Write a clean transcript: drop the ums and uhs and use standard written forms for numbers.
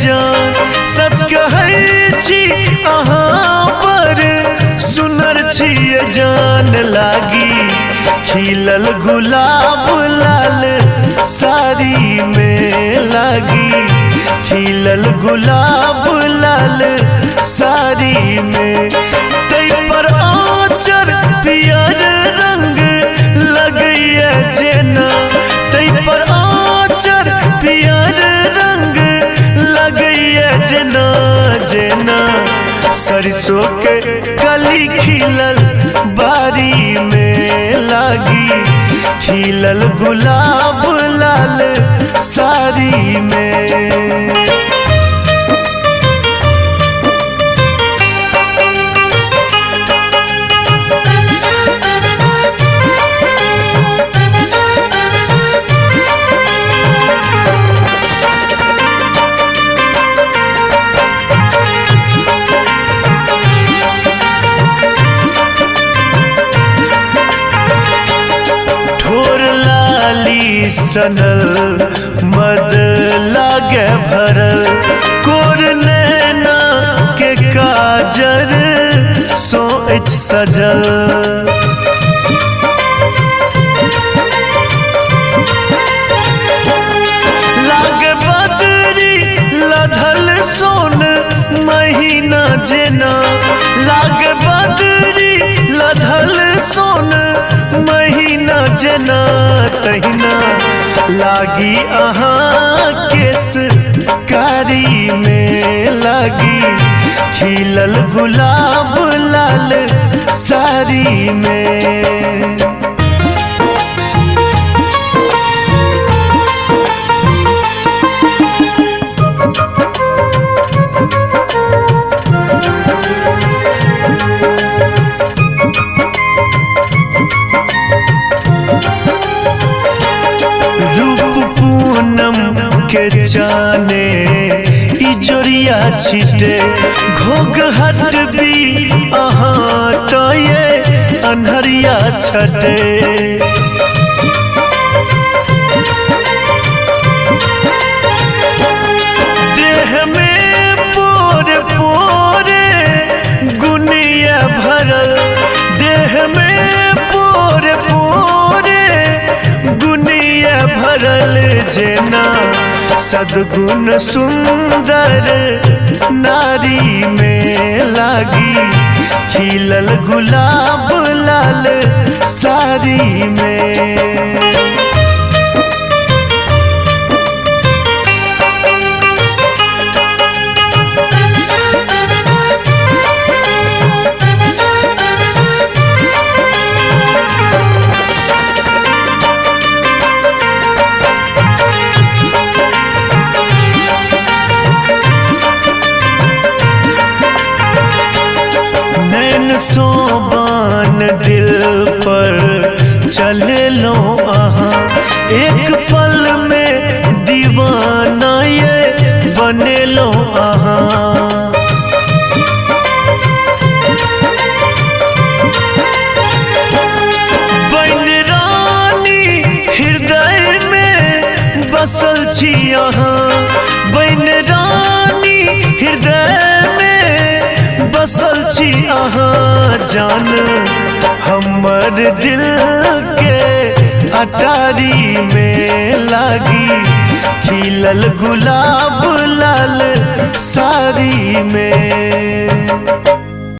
जान सच कहै छी अहाँ पर सुनर छिए जान लागी खिलल गुलाब लाल साड़ी में लागी खिलल गुलाब लाल साड़ी में तै पर आँचर पियर रंग लगैया जेना तै पर आँचर पियर रंग लगैया जेना जेना सरसों के कली खिलल बारी में लागी खिलल गुलाब लाल साड़ी में। सनल मद लागे भरल कोर नैना के काजर सोच सजल लागे बदरी लधल सोन महीना जेना लागे बदरी लधल सोन महीना जेना तहिना लागी अहाँ केस कारी में लागी खिलल गुलाब लाल साड़ी में। के जाने इजोरिया छिटे घोग हट भी अहाँ तो ये अन्हरिया छटे देह में पोरे पोरे गुनिया भरल देह में पोरे पोरे गुनिया भरल जेना सद्गुण सुंदर नारी में लागी खिलल गुलाब लाल साड़ी में। सोबान दिल पर चले लो अहाँ एक पल में दीवाना ये बने लो अहाँ बन रानी हृदय में बसल छी अहाँ बन रानी हृदय में बसल छी अहाँ जान हमर दिल के अटारी में लागी खिलल गुलाब लाल साड़ी में।